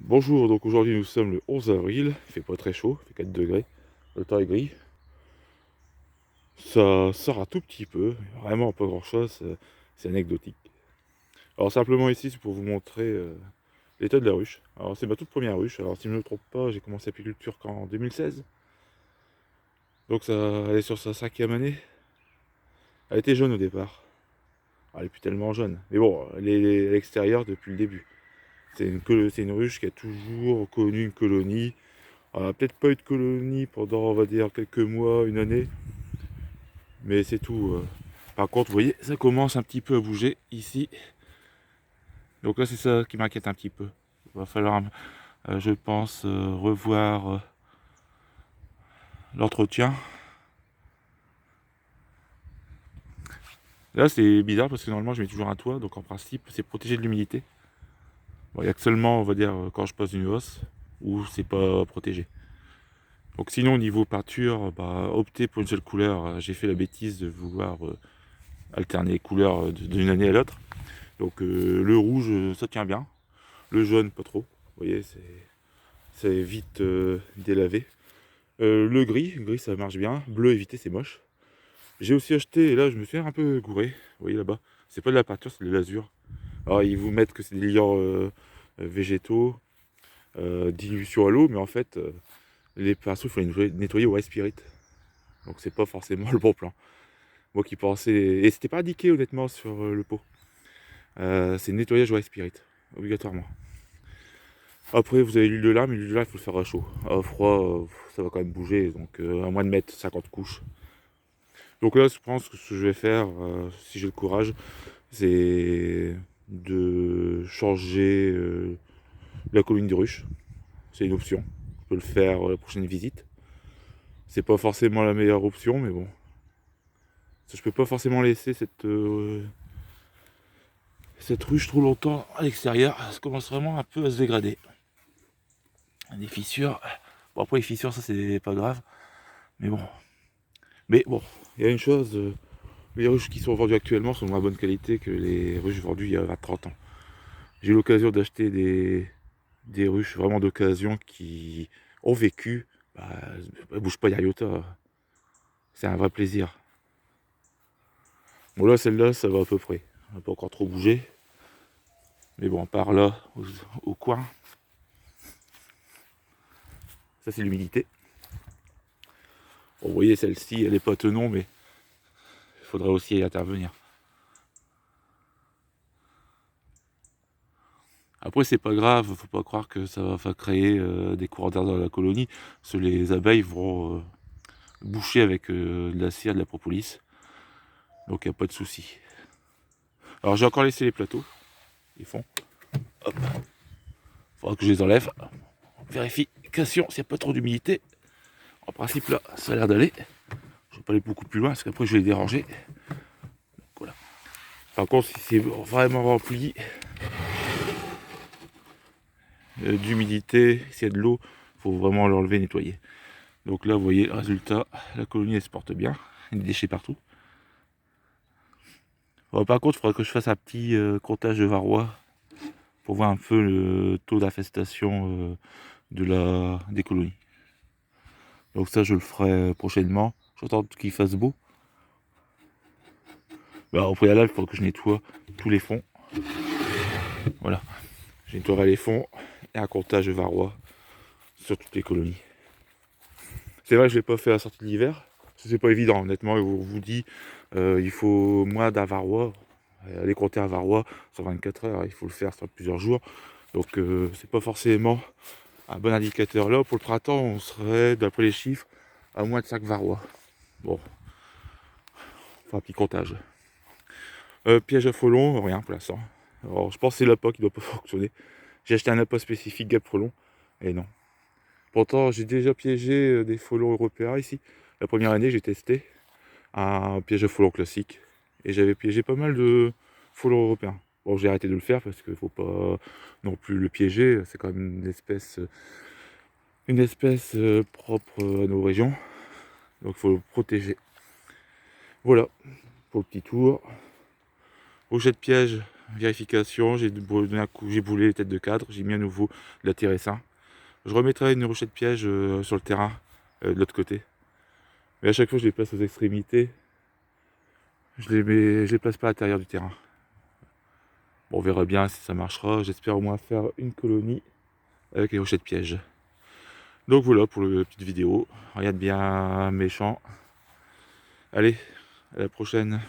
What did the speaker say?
Bonjour, donc aujourd'hui nous sommes le 11 avril, il fait pas très chaud, il fait 4 degrés, le temps est gris. Ça sort un tout petit peu, vraiment pas grand chose, c'est anecdotique. Alors simplement ici c'est pour vous montrer l'état de la ruche. Alors c'est ma toute première ruche, alors si je ne me trompe pas j'ai commencé l'apiculture qu'en 2016. Donc ça, elle est sur sa 5e année. Elle était jaune au départ, elle est plus tellement jaune, mais bon, elle est à l'extérieur depuis le début. C'est une ruche qui a toujours connu une colonie. Elle n'a peut-être pas eu de colonie pendant, on va dire, quelques mois, une année, mais c'est tout. Par contre, vous voyez, ça commence un petit peu à bouger ici. Donc là, c'est ça qui m'inquiète un petit peu. Il va falloir, je pense, revoir l'entretien. Là, c'est bizarre parce que normalement, je mets toujours un toit, donc en principe, c'est protégé de l'humidité. Bon, il n'y a que seulement, on va dire, quand je pose une hausse, où c'est pas protégé. Donc sinon, au niveau peinture, bah, opter pour une seule couleur. J'ai fait la bêtise de vouloir alterner les couleurs d'une année à l'autre. Donc le rouge, ça tient bien. Le jaune, pas trop. Vous voyez, c'est vite délavé. Le gris, ça marche bien. Bleu, évité, c'est moche. J'ai aussi acheté, et là, je me suis un peu gouré. Vous voyez là-bas. C'est pas de la peinture, c'est de l'azur. Alors, ils vous mettent que c'est des liants végétaux, dilution à l'eau, mais en fait, les pinceaux, il faut les nettoyer au White Spirit. Donc, c'est pas forcément le bon plan. Moi qui pensais. Et c'était pas indiqué, honnêtement, sur le pot. C'est nettoyage White Spirit, obligatoirement. Après, vous avez l'huile de lin, mais l'huile de lin, il faut le faire à chaud. À froid, ça va quand même bouger, donc à moins de mettre 50 couches. Donc là, je pense que ce que je vais faire, si j'ai le courage, c'est de changer la colline de ruche. C'est une option. Je peux le faire la prochaine visite. C'est pas forcément la meilleure option, mais bon. Je peux pas forcément laisser cette ruche trop longtemps à l'extérieur. Ça commence vraiment un peu à se dégrader. Des fissures. Bon, après, les fissures, ça, c'est pas grave. Mais bon. Mais bon, il y a une chose, les ruches qui sont vendues actuellement sont de moins bonne qualité que les ruches vendues il y a 20-30 ans. J'ai eu l'occasion d'acheter des ruches vraiment d'occasion qui ont vécu. Bah, elles bougent pas iota. C'est un vrai plaisir. Bon là, celle-là, ça va à peu près. Elle n'a pas encore trop bougé. Mais bon, par là, au coin, ça c'est l'humidité. Bon, vous voyez, celle-ci, elle n'est pas tenon, mais il faudrait aussi y intervenir. Après, c'est pas grave, faut pas croire que ça va créer des courants d'air dans la colonie, parce que les abeilles vont boucher avec de la cire, de la propolis, donc il n'y a pas de souci. Alors j'ai encore laissé les plateaux, ils font. Hop, faudra que je les enlève. Vérification s'il n'y a pas trop d'humidité. En principe là, ça a l'air d'aller. Je vais pas aller beaucoup plus loin, parce qu'après je vais les déranger. Donc, voilà. Par contre, si c'est vraiment rempli d'humidité, s'il y a de l'eau, il faut vraiment l'enlever, nettoyer. Donc là, vous voyez le résultat, la colonie elle se porte bien, il y a des déchets partout. Bon, par contre, il faudra que je fasse un petit comptage de varroa pour voir un peu le taux d'infestation des colonies. Donc ça, je le ferai prochainement. J'attends qu'il fasse beau. Bah, au préalable, il faut que je nettoie tous les fonds. Voilà, je nettoierai les fonds et un comptage de varroa sur toutes les colonies. C'est vrai que je ne l'ai pas fait à la sortie de l'hiver. C'est pas évident, honnêtement. On vous dit il faut moins d'un varroa. Aller compter un varroa sur 24 heures, il faut le faire sur plusieurs jours. Donc c'est pas forcément un bon indicateur. Là, pour le printemps, on serait, d'après les chiffres, à moins de 5 varrois. Bon, enfin, un petit comptage. Piège à frelons, rien pour l'instant. Alors, je pense que c'est l'appât qui doit pas fonctionner. J'ai acheté un appât spécifique guêpe frelon, et non. Pourtant, j'ai déjà piégé des frelons européens ici. La première année, j'ai testé un piège à frelons classique. Et j'avais piégé pas mal de frelons européens. Bon, j'ai arrêté de le faire parce qu'il faut pas non plus le piéger. C'est quand même une espèce propre à nos régions. Donc il faut le protéger. Voilà, pour le petit tour. Au jet de piège, vérification, j'ai boulé les têtes de cadre, j'ai mis à nouveau de la terressin. Je remettrai une rochette piège sur le terrain de l'autre côté. Mais à chaque fois je les place aux extrémités. Je les place pas à l'intérieur du terrain. Bon, on verra bien si ça marchera. J'espère au moins faire une colonie avec les rochettes pièges. Donc voilà pour la petite vidéo. Rien de bien méchant. Allez, à la prochaine.